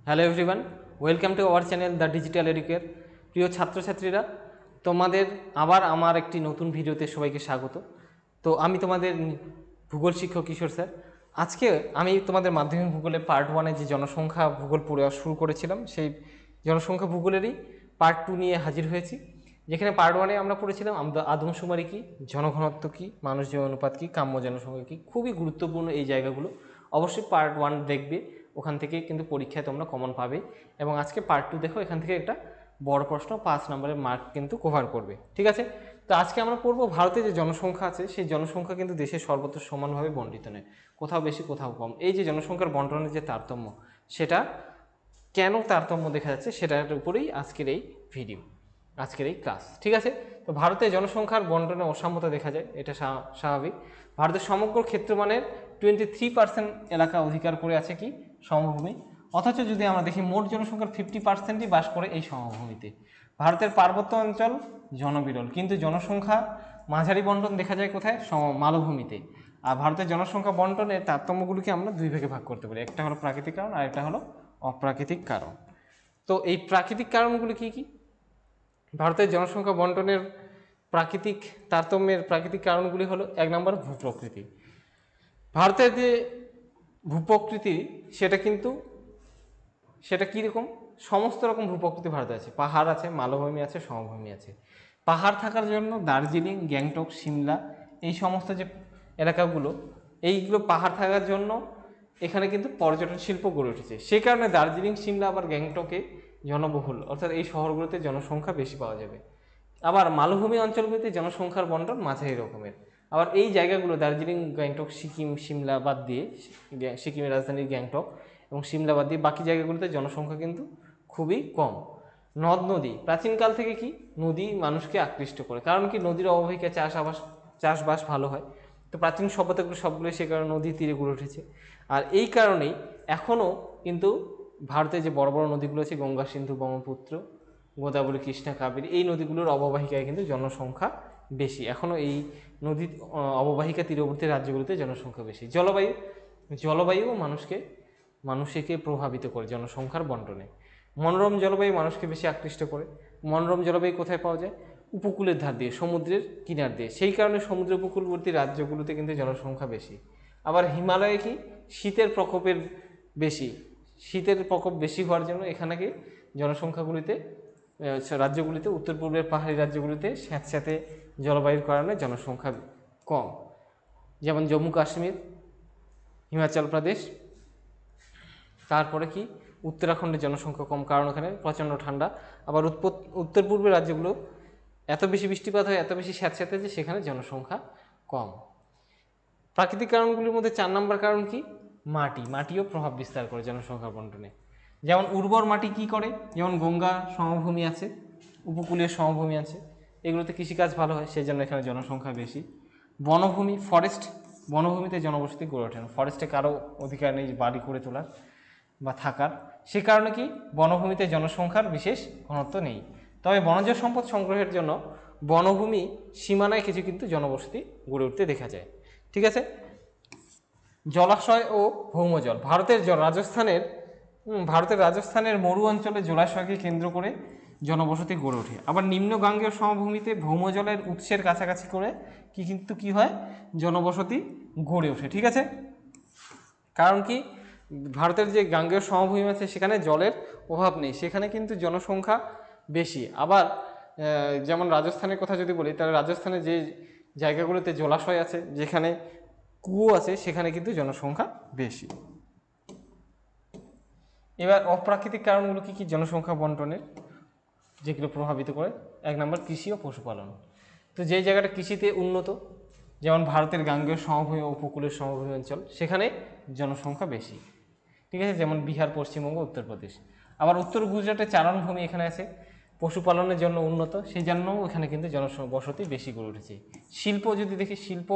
Hello everyone, welcome to our channel the digital educare. প্রিয় ছাত্রছাত্রীরা, তোমাদের আবার আমার একটি নতুন ভিডিওতে সবাইকে স্বাগত। তো আমি তোমাদের ভূগোল শিক্ষক কিশোর স্যার। আজকে আমি তোমাদের মাধ্যমিক ভূগোলে পার্ট 1-এ যে জনসংখ্যা ভূগোল পড়ে শুরু করেছিলাম, সেই জনসংখ্যা ভূগোলেরই পার্ট 2 নিয়ে হাজির হয়েছি। যেখানে পার্ট 1-এ আমরা পড়েছিলাম আদমশুমারি কী, জনঘনত্ব কী, মানুষ জীবন অনুপাত কী, কাম্য জনসংখ্যা কী। খুবই গুরুত্বপূর্ণ এই জায়গাগুলো। অবশ্যই পার্ট 1 দেখবে, ওখান থেকে কিন্তু পরীক্ষায় তোমরা কমন পাবে। এবং আজকে পার্ট 2 দেখো, এখান থেকে একটা বড় প্রশ্ন 5 নম্বরের মার্ক কিন্তু কভার করবে। ঠিক আছে, তো আজকে আমরা পড়বো ভারতে যে জনসংখ্যা আছে, সেই জনসংখ্যা কিন্তু দেশের সর্বত্র সমানভাবে বণ্টিত নয়, কোথাও বেশি কোথাও কম। এই যে জনসংখ্যার বন্টনের যে তারতম্য, সেটা কেন তারতম্য দেখা যাচ্ছে, সেটার উপরেই আজকের এই ভিডিও, আজকের এই ক্লাস। ঠিক আছে, তো ভারতে জনসংখ্যার বন্টনে অসাম্যতা দেখা যায়, এটা স্বাভাবিক। ভারতের সমগ্র ক্ষেত্রমানের 23% এলাকা অধিকার করে আছে কি সমভূমি, অথচ যদি আমরা দেখি মোট জনসংখ্যার 50%ই বাস করে এই সমভূমিতে। ভারতের পার্বত্য অঞ্চল জনবিরল, কিন্তু জনসংখ্যা মাঝারি বন্টন দেখা যায় কোথায়, মালভূমিতে। আর ভারতের জনসংখ্যা বন্টনের তারতম্যগুলিকে আমরা দুই ভাগে ভাগ করতে পারি, একটা হলো প্রাকৃতিক কারণ আর একটা হলো অপ্রাকৃতিক কারণ। তো এই প্রাকৃতিক কারণগুলি কি কি? ভারতের জনসংখ্যা বন্টনের প্রাকৃতিক তারতম্যের প্রাকৃতিক কারণগুলি হলো, 1 নম্বর ভূপ্রকৃতি। ভারতের যে ভূপ্রকৃতি সেটা কীরকম, সমস্ত রকম ভূপ্রকৃতি ভারতে আছে। পাহাড় আছে, মালভূমি আছে, সমভূমি আছে। পাহাড় থাকার জন্য দার্জিলিং, গ্যাংটক, সিমলা, এই সমস্ত যে এলাকাগুলো, এইগুলো পাহাড় থাকার জন্য এখানে কিন্তু পর্যটন শিল্প গড়ে উঠেছে। সেই কারণে দার্জিলিং, সিমলা আবার গ্যাংটকে জনবহুল, অর্থাৎ এই শহরগুলোতে জনসংখ্যা বেশি পাওয়া যাবে। আবার মালভূমি অঞ্চলগুলিতে জনসংখ্যার বন্টন মাঝারি রকমের। আবার এই জায়গাগুলো দার্জিলিং, গ্যাংটক, সিকিম, সিমলা বাদ দিয়ে, সিকিমের রাজধানী গ্যাংটক এবং সিমলা বাদ দিয়ে বাকি জায়গাগুলোতে জনসংখ্যা কিন্তু খুবই কম। নদ নদী, প্রাচীনকাল থেকে কি নদী মানুষকে আকৃষ্ট করে, কারণ কি নদীর অববাহিকা চাষবাস ভালো হয়। তো প্রাচীন সভ্যতাগুলো সবগুলো সে কারণে নদীর তীরে গড়ে উঠেছে। আর এই কারণেই এখনও কিন্তু ভারতে যে বড় বড় নদীগুলো আছে, গঙ্গা, সিন্ধু, ব্রহ্মপুত্র, গোদাবরী, কৃষ্ণা, কাবেরী, এই নদীগুলোর অববাহিকায় কিন্তু জনসংখ্যা বেশি। এখনও এই নদীর অববাহিকা তীরবর্তী রাজ্যগুলোতে জনসংখ্যা বেশি। জলবায়ু মানুষকে প্রভাবিত করে জনসংখ্যার বন্টনে। মনোরম জলবায়ু মানুষকে বেশি আকৃষ্ট করে। মনোরম জলবায়ু কোথায় পাওয়া যায়? উপকূলের ধার দিয়ে, সমুদ্রের কিনার দিয়ে। সেই কারণে সমুদ্র উপকূলবর্তী রাজ্যগুলোতে কিন্তু জনসংখ্যা বেশি। আবার হিমালয়ে কি শীতের প্রকোপ বেশি হওয়ার জন্য এখানে কি রাজ্যগুলিতে, উত্তর পূর্বের পাহাড়ি রাজ্যগুলিতে স্যাঁতস্যাঁতে জলবায়ুর কারণে জনসংখ্যা কম, যেমন জম্মু কাশ্মীর, হিমাচল প্রদেশ। তারপরে কি উত্তরাখণ্ডের জনসংখ্যা কম, কারণ ওখানে প্রচণ্ড ঠান্ডা। আবার উত্তর পূর্বের রাজ্যগুলো এত বেশি বৃষ্টিপাত হয়, এত বেশি স্যাঁতস্যাঁতে, যে সেখানে জনসংখ্যা কম। প্রাকৃতিক কারণগুলির মধ্যে 4 নম্বর কারণ কি, মাটিও প্রভাব বিস্তার করে জনসংখ্যা বন্টনে। যেমন উর্বর মাটি কি করে, যেমন গঙ্গা সমভূমি আছে, উপকূলীয় সমভূমি আছে, এগুলোতে কৃষিকাজ ভালো হয়, সেই জন্য এখানে জনসংখ্যা বেশি। বনভূমি, বনভূমিতে জনবসতি গড়ে ওঠে না, ফরেস্টে কারো অধিকার নেই বাড়ি করে তোলার বা থাকার। সে কারণে কি বনভূমিতে জনসংখ্যার বিশেষ ঘনত্ব নেই। তবে বনজ সম্পদ সংগ্রহের জন্য বনভূমি সীমানায় কিছু কিন্তু জনবসতি গড়ে উঠতে দেখা যায়। ঠিক আছে, জলাশয় ও ভৌমজল। ভারতের রাজস্থানের মরু অঞ্চলে জলাশয়কে কেন্দ্র করে জনবসতি গড়ে ওঠে। আবার নিম্ন গাঙ্গেয় সমভূমিতে ভৌমজলের উৎসের কাছাকাছি করে কি হয়, জনবসতি গড়ে ওঠে। ঠিক আছে, কারণ কি ভারতের যে গাঙ্গেয় সমভূমি আছে, সেখানে জলের অভাব নেই, সেখানে কিন্তু জনসংখ্যা বেশি। আবার যেমন রাজস্থানের কথা যদি বলি, তাহলে রাজস্থানের যে জায়গাগুলোতে জলাশয় আছে, যেখানে কুয়ো আছে, সেখানে কিন্তু জনসংখ্যা বেশি। এবার অপ্রাকৃতিক কারণগুলো কি জনসংখ্যা বন্টনের, যেগুলো প্রভাবিত করে? 1 নম্বর কৃষি ও পশুপালন। তো যে জায়গাটা কৃষিতে উন্নত, যেমন ভারতের গাঙ্গেয় সমভূমি ও উপকূলের সমভূমি অঞ্চল, সেখানে জনসংখ্যা বেশি। ঠিক আছে, যেমন বিহার, পশ্চিমবঙ্গ, উত্তরপ্রদেশ। আবার উত্তর গুজরাটের চারণভূমি এখানে আছে, পশুপালনের জন্য উন্নত, সেই জন্যও এখানে কিন্তু জনবসতি বেশি গড়ে উঠেছে। শিল্প যদি দেখি, শিল্প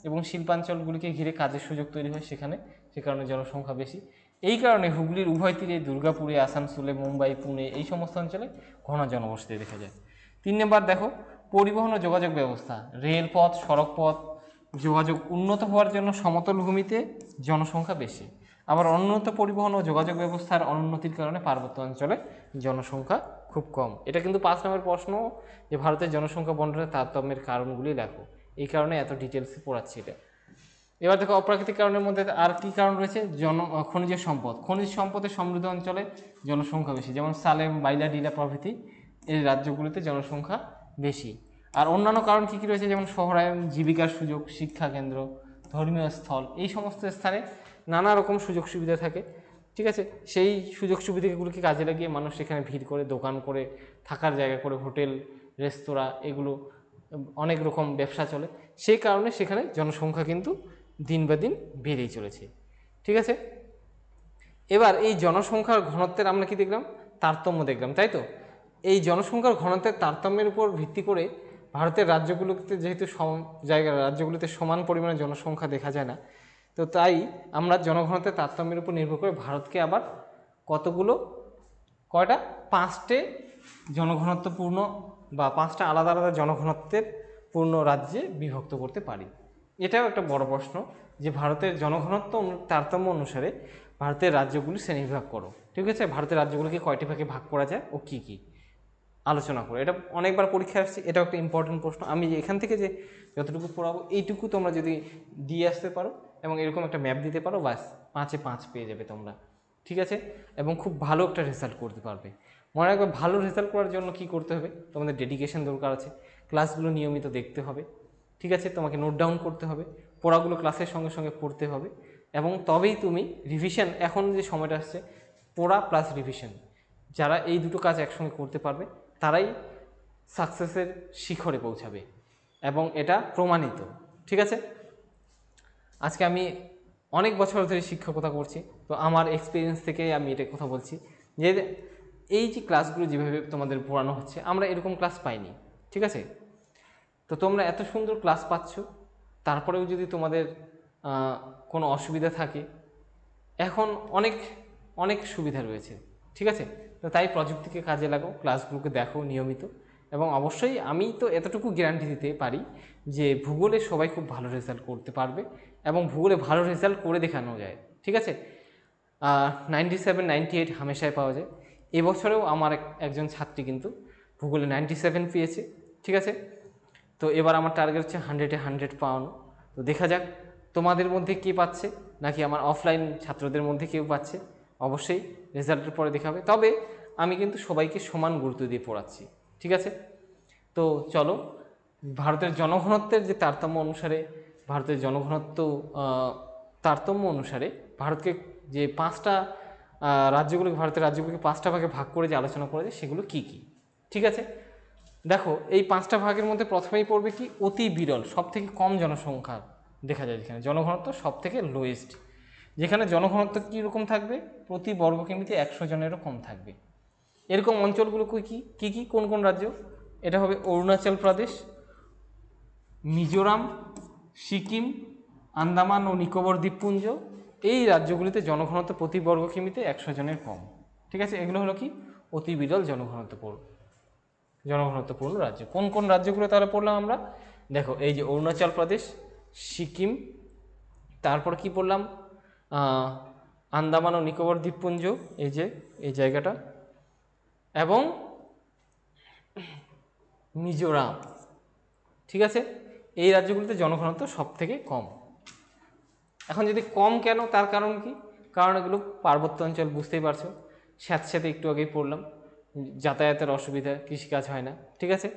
এবং শিল্পাঞ্চলগুলিকে ঘিরে কাজের সুযোগ তৈরি হয় সেখানে, সে কারণে জনসংখ্যা বেশি। এই কারণে হুগলির উভয় তীরে, দুর্গাপুরে, আসানসোলে, মুম্বাই, পুনে, এই সমস্ত অঞ্চলে ঘন জনবসতি দেখা যায়। 3 নম্বর দেখো, পরিবহন ও যোগাযোগ ব্যবস্থা। রেলপথ, সড়কপথ, যোগাযোগ উন্নত হওয়ার জন্য সমতল ভূমিতে জনসংখ্যা বেশি। আবার অনুন্নত পরিবহন ও যোগাযোগ ব্যবস্থার অনুন্নতির কারণে পার্বত্য অঞ্চলে জনসংখ্যা খুব কম। এটা কিন্তু 5 নম্বরের প্রশ্ন, যে ভারতের জনসংখ্যা বন্টনের তারতম্যের কারণগুলি লেখো। এই কারণে এত ডিটেলসে পড়াচ্ছি এটা। এবার দেখো অপ্রাকৃতিক কারণের মধ্যে আর কি কারণ রয়েছে, খনিজ সম্পদ। খনিজ সম্পদের সমৃদ্ধ অঞ্চলে জনসংখ্যা বেশি, যেমন সালেম, বাইলা, ডিলা প্রভৃতি এই রাজ্যগুলিতে জনসংখ্যা বেশি। আর অন্যান্য কারণ কী কী রয়েছে, যেমন শহরায়ন, জীবিকার সুযোগ, শিক্ষা কেন্দ্র, ধর্মীয় স্থল, এই সমস্ত স্থানে নানা রকম সুযোগ সুবিধা থাকে। ঠিক আছে, সেই সুযোগ সুবিধাগুলোকে কাজে লাগিয়ে মানুষ সেখানে ভিড় করে, দোকান করে, থাকার জায়গা করে, হোটেল, রেস্তোরাঁ, এগুলো অনেক রকম ব্যবসা চলে। সেই কারণে সেখানে জনসংখ্যা কিন্তু দিন বা দিন বেড়েই চলেছে। ঠিক আছে, এবার এই জনসংখ্যার ঘনত্বের আমরা কি দেখলাম, তারতম্য দেখলাম, তাই তো। এই জনসংখ্যার ঘনত্বের তারতম্যের উপর ভিত্তি করে ভারতের রাজ্যগুলোতে যেহেতু রাজ্যগুলোতে সমান পরিমাণে জনসংখ্যা দেখা যায় না, তো তাই আমরা জনঘনত্বের তারতম্যের উপর নির্ভর করে ভারতকে আবার কয়টা 5টে জনঘনত্বপূর্ণ বা 5টা আলাদা আলাদা জনঘনত্বের পূর্ণ রাজ্যে বিভক্ত করতে পারি। এটাও একটা বড় প্রশ্ন, যে ভারতের জনঘনত্ব তারতম্য অনুসারে ভারতের রাজ্যগুলি শ্রেণীবিভাগ করো। ঠিক আছে, ভারতের রাজ্যগুলিকে কয়টি ভাগে ভাগ করা যায় ও কী কী আলোচনা করো। এটা অনেকবার পরীক্ষায় আসছে, এটাও একটা ইম্পর্টেন্ট প্রশ্ন। আমি এখান থেকে যে যতটুকু পড়াবো এইটুকু তোমরা যদি দিয়ে আসতে পারো এবং এরকম একটা ম্যাপ দিতে পারো, বাস 5-এ 5 পেয়ে যাবে তোমরা। ঠিক আছে, এবং খুব ভালো একটা রেজাল্ট করতে পারবে। মনে রাখবে, ভালো রেজাল্ট করার জন্য কি করতে হবে, তোমাদের ডেডিকেশন দরকার আছে, ক্লাসগুলো নিয়মিত দেখতে হবে। ঠিক আছে, তোমাকে নোট ডাউন করতে হবে, পড়াগুলো ক্লাসের সঙ্গে সঙ্গে পড়তে হবে, এবং তবেই তুমি রিভিশন, এখন যে সময়টা আসছে পড়া প্লাস রিভিশন, যারা এই দুটো কাজ একসঙ্গে করতে পারবে তারাই সাকসেসের শিখরে পৌঁছাবে, এবং এটা প্রমাণিত। ঠিক আছে, আজকে আমি অনেক বছর ধরে শিক্ষকতা করছি, তো আমার এক্সপিরিয়েন্স থেকেই আমি এটা কথা বলছি, যে এই যে ক্লাসগুলো যেভাবে তোমাদের পড়ানো হচ্ছে, আমরা এরকম ক্লাস পাইনি। ঠিক আছে, তো তোমরা এত সুন্দর ক্লাস পাচ্ছ, তারপরেও যদি তোমাদের কোনো অসুবিধা থাকে, এখন অনেক অনেক সুবিধা রয়েছে। ঠিক আছে, তো তাই প্রযুক্তিকে কাজে লাগাও, ক্লাসগুলোকে দেখো নিয়মিত, এবং অবশ্যই আমি তো এতটুকু গ্যারান্টি দিতে পারি যে ভূগোলে সবাই খুব ভালো রেজাল্ট করতে পারবে, এবং ভূগোলে ভালো রেজাল্ট করে দেখানো যায়। ঠিক আছে, 97, 98 হামেশায় পাওয়া যায়। এবছরেও আমার একজন ছাত্রী কিন্তু ভূগোলে 97 পেয়েছে। ঠিক আছে, তো এবার আমার টার্গেট হচ্ছে 100-এ 100 পাওয়ানো। তো দেখা যাক তোমাদের মধ্যে কে পাচ্ছে, নাকি আমার অফলাইন ছাত্রদের মধ্যে কেউ পাচ্ছে, অবশ্যই রেজাল্টের পরে দেখা হবে। তবে আমি কিন্তু সবাইকে সমান গুরুত্ব দিয়ে পড়াচ্ছি। ঠিক আছে, তো চলো, ভারতের জনঘনত্বের যে তারতম্য অনুসারে, ভারতের জনঘনত্ব তারতম্য অনুসারে ভারতকে যে 5টা রাজ্যগুলোকে, ভারতের রাজ্যগুলোকে 5টা ভাগে ভাগ করে যে আলোচনা করা যায়, সেগুলো কি কি। ঠিক আছে, দেখো এই 5টা ভাগের মধ্যে প্রথমেই পড়বে কি, অতি বিরল, সব থেকে কম জনসংখ্যা দেখা যায় যেখানে, জনঘনত্ব সব থেকে লোয়েস্ট, যেখানে জনঘনত্ব কীরকম থাকবে, প্রতি বর্গ কিমিতে 100 জনেরও কম থাকবে। এরকম অঞ্চলগুলো কি কি কোন কোন রাজ্য, এটা হবে অরুণাচল প্রদেশ, মিজোরাম, সিকিম, আন্দামান ও নিকোবর দ্বীপপুঞ্জ, এই রাজ্যগুলিতে জনঘনত্ব প্রতি বর্গ কিমিতে 100 জনের কম। ঠিক আছে, এগুলো হলো কি, অতি বিরল জনঘনত্বপূর্ণ রাজ্য। কোন কোন রাজ্যগুলো তাহলে পড়লাম আমরা, দেখো এই যে অরুণাচল প্রদেশ, সিকিম, তারপর কি পড়লাম, আন্দামান ও নিকোবর দ্বীপপুঞ্জ, এই যে এই জায়গাটা, এবং মিজোরাম। ঠিক আছে, এই রাজ্যগুলিতে জনঘনত্ব সব থেকে কম। এখন যদি কম কেন, তার কারণ কি, কারণ এগুলো পার্বত্য অঞ্চল, বুঝতেই পারছো, স্যাঁতস্যাঁতে একটু আগেই পড়লাম, যাতায়াতের অসুবিধা, কৃষিকাজ হয় না। ঠিক আছে,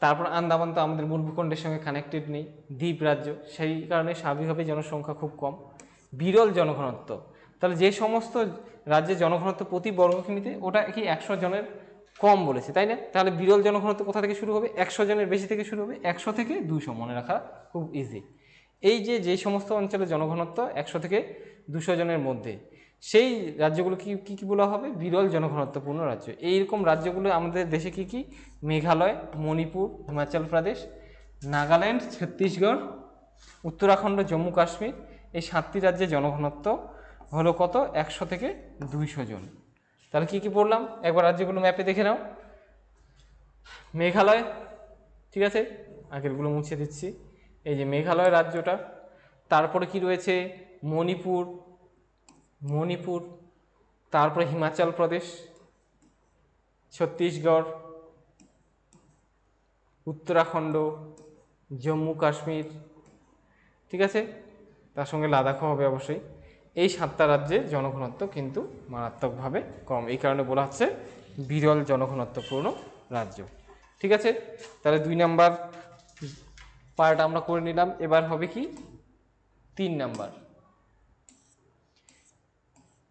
তারপর আন্দামান তো আমাদের মূল ভূখণ্ডের সঙ্গে কানেক্টেড নেই, দ্বীপ রাজ্য, সেই কারণে স্বাভাবিকভাবে জনসংখ্যা খুব কম। বিরল জনঘনত্ব, তাহলে যে সমস্ত রাজ্যের জনঘনত্ব প্রতি বর্গ কিমিতে, ওটা কি 100 জনের কম বলেছে, তাই না? তাহলে বিরল জনঘনত্ব কোথা থেকে শুরু হবে, 100 জনের বেশি থেকে শুরু হবে, 100 থেকে 200, মনে রাখা খুব ইজি। এই যে সমস্ত অঞ্চলের জনঘনত্ব 100 থেকে 200 জনের মধ্যে, সেই রাজ্যগুলো কি কি বলা হবে, বিরল জনঘনত্বপূর্ণ রাজ্য। এইরকম রাজ্যগুলো আমাদের দেশে কি কি, মেঘালয়, মণিপুর, হিমাচল প্রদেশ, নাগাল্যান্ড, ছত্তিশগড়, উত্তরাখণ্ড, জম্মু কাশ্মীর, এই 7টি রাজ্যের জনঘনত্ব হলো কত, 100 থেকে 200 জন। তাহলে কি কি পড়লাম, একবার রাজ্যগুলো ম্যাপে দেখে নাও। মেঘালয়, ঠিক আছে, আগেরগুলো মুছে দিচ্ছি, এই যে মেঘালয় রাজ্যটা, তারপরে কি রয়েছে, মণিপুর, মণিপুর, তারপরে হিমাচল প্রদেশ, ছত্তিশগড়, উত্তরাখণ্ড, জম্মু কাশ্মীর, ঠিক আছে, তার সঙ্গে লাদাখও হবে অবশ্যই। এই 7টা রাজ্যে জনঘনত্ব কিন্তু মারাত্মকভাবে কম, এই কারণে বলা হচ্ছে বিরল জনঘনত্বপূর্ণ রাজ্য। ঠিক আছে, তাহলে 2 নাম্বার পার্ট আমরা করে নিলাম। এবার হবে কি 3 নাম্বার।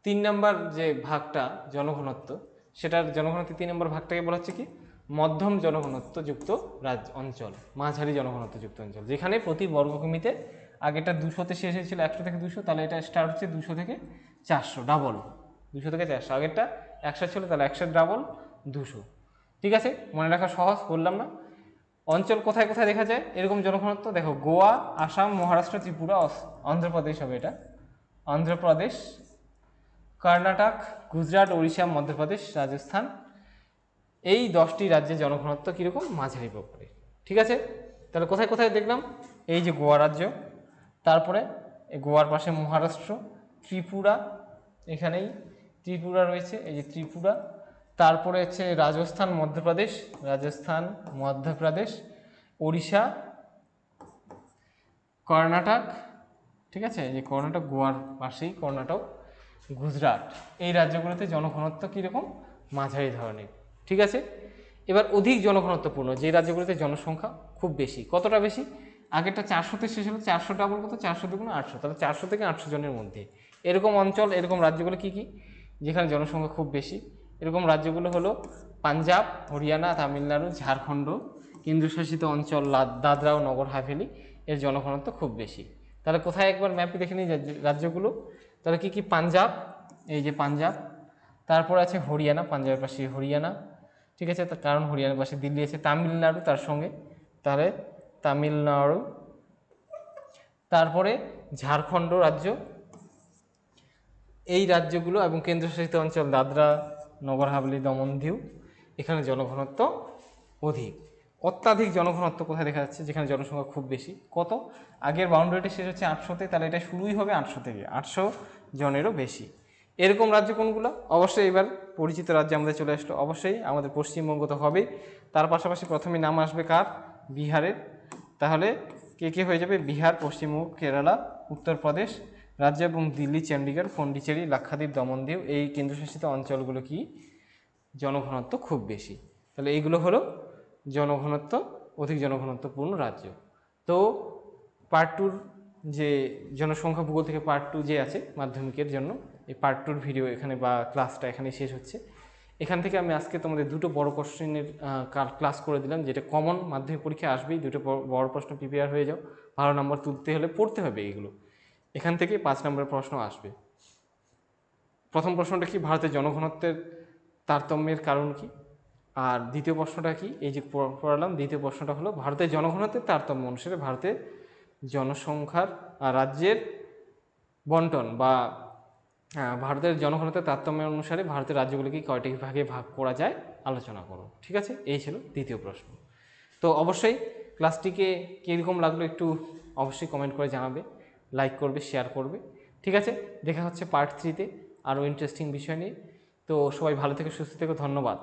3 নাম্বার যে ভাগটা জনঘনত্ব, সেটার জনঘনত্ব 3 নম্বর ভাগটাকে বলা হচ্ছে কি মধ্যম জনঘনত্বযুক্ত রাজ্য অঞ্চল, মাঝারি জনঘনত্বযুক্ত অঞ্চল, যেখানে প্রতি বর্গকিমিতে আগেটা 200-তে শেষ হয়েছিল, 100 থেকে 200, তাহলে এটা স্টার্ট হচ্ছে 200 থেকে 400, ডাবল 200 থেকে 400। আগেরটা 100 ছিল, তাহলে 100 ডাবল 200। ঠিক আছে, মনে রাখা সহজ, বললাম না। অঞ্চল কোথায় কোথায় দেখা যায় এরকম জনঘনত্ব? দেখো, গোয়া, আসাম, মহারাষ্ট্র, ত্রিপুরা, অন্ধ্রপ্রদেশ হবে এটা, অন্ধ্রপ্রদেশ, কর্ণাটক, গুজরাট, উড়িষ্যা, মধ্যপ্রদেশ, রাজস্থান, এই 10টি রাজ্যে জনঘনত্ব কীরকম? মাঝারি প্রকারের। ঠিক আছে, তাহলে কোথায় কোথায় দেখলাম? এই যে গোয়া রাজ্য, তারপরে গোয়ার পাশে মহারাষ্ট্র, ত্রিপুরা, এখানেই ত্রিপুরা রয়েছে, এই যে ত্রিপুরা, তারপরে হচ্ছে রাজস্থান, মধ্যপ্রদেশ, ওড়িশা, কর্ণাটক, ঠিক আছে, এই যে কর্ণাটক, গোয়ার পাশেই কর্ণাটক, গুজরাট, এই রাজ্যগুলোতে জনঘনত্ব কীরকম? মাঝারি ধরনের। ঠিক আছে, এবার অধিক জনঘনত্বপূর্ণ যে রাজ্যগুলোতে জনসংখ্যা খুব বেশি। কতটা বেশি? আগেরটা 400-তে শেষ হলো, 400 ডাবল কত? 400 দুগুণ 800, তাহলে 400 থেকে 800 জনের মধ্যে এরকম অঞ্চল, এরকম রাজ্যগুলো কি কি যেখানে জনসংখ্যা খুব বেশি? এরকম রাজ্যগুলো হলো পাঞ্জাব, হরিয়ানা, তামিলনাড়ু, ঝাড়খণ্ড, কেন্দ্রশাসিত অঞ্চল দাদরা ও নগর হাভেলি, এর জনঘনত্ব খুব বেশি। তাহলে কোথায় একবার ম্যাপে দেখে নিই রাজ্যগুলো। তাহলে কি কি? পাঞ্জাব, এই যে পাঞ্জাব, তারপর আছে হরিয়ানা, পাঞ্জাবের পাশে হরিয়ানা, ঠিক আছে, তার কারণ হরিয়ানার পাশে দিল্লি আছে, তামিলনাড়ু তার সঙ্গে, তাহলে তামিলনাড়ু, তারপরে ঝাড়খণ্ড রাজ্য, এই রাজ্যগুলো এবং কেন্দ্রশাসিত অঞ্চল দাদরা, নগর হাভেলি, দমন দিউ, এখানে জনঘনত্ব অধিক। অত্যাধিক জনঘনত্ব কোথায় দেখা যাচ্ছে? যেখানে জনসংখ্যা খুব বেশি। কত? আগের বাউন্ডারিটা শেষ হচ্ছে 800-তে, তাহলে এটা শুরুই হবে 800 থেকে, 800 জনেরও বেশি। এরকম রাজ্য কোনগুলো? অবশ্যই এবার পরিচিত রাজ্যে আমাদের চলে আসলো, অবশ্যই আমাদের পশ্চিমবঙ্গ তো হবেই, তার পাশাপাশি প্রথমে নাম আসবে কার? বিহারের। তাহলে কে কে হয়ে যাবে? বিহার, পশ্চিমবঙ্গ, কেরালা, উত্তরপ্রদেশ রাজ্য এবং দিল্লি, চণ্ডীগড়, পন্ডিচেরি, লাক্ষাদ্বীপ, দমনদিউ, এই কেন্দ্রশাসিত অঞ্চলগুলো কি জনঘনত্ব খুব বেশি। তাহলে এইগুলো হলো জনঘনত্ব, অধিক জনঘনত্বপূর্ণ রাজ্য। তো পার্ট 2 যে জনসংখ্যা ভূগোল থেকে পার্ট 2 যে আছে মাধ্যমিকের জন্য, এই পার্ট 2 ভিডিও এখানে বা ক্লাসটা এখানে শেষ হচ্ছে। এখান থেকে আমি আজকে তোমাদের দুটো বড় কোশ্চেনের ক্লাস করে দিলাম, যেটা কমন মাধ্যমিক পরীক্ষায় আসবেই। দুটো বড় প্রশ্ন প্রিপেয়ার হয়ে যাও, ভালো নম্বর তুলতে হলে পড়তে হবে এগুলো। এখান থেকে 5 নম্বরের প্রশ্ন আসবে। প্রথম প্রশ্নটা কি? ভারতের জনঘনত্বের তারতম্যের কারণ কি? আর দ্বিতীয় প্রশ্নটা কি? এই যে পড়ালাম, দ্বিতীয় প্রশ্নটা হলো ভারতের জনঘনত্বের তারতম্য অনুসারে ভারতের জনসংখ্যার রাজ্যের বন্টন বা ভারতের জনঘনত্বের তারতম্য অনুসারে ভারতের রাজ্যগুলিকে কয়টি ভাগে ভাগ করা যায় আলোচনা করো। ঠিক আছে, এই ছিল দ্বিতীয় প্রশ্ন। তো অবশ্যই ক্লাসটিকে কীরকম লাগলো একটু অবশ্যই কমেন্ট করে জানাবে, লাইক করবে, শেয়ার করবে। ঠিক আছে, দেখা হচ্ছে পার্ট 3-তে আরও ইন্টারেস্টিং বিষয় নিয়ে। তো সবাই ভালো থেকে সুস্থ থেকো, ধন্যবাদ।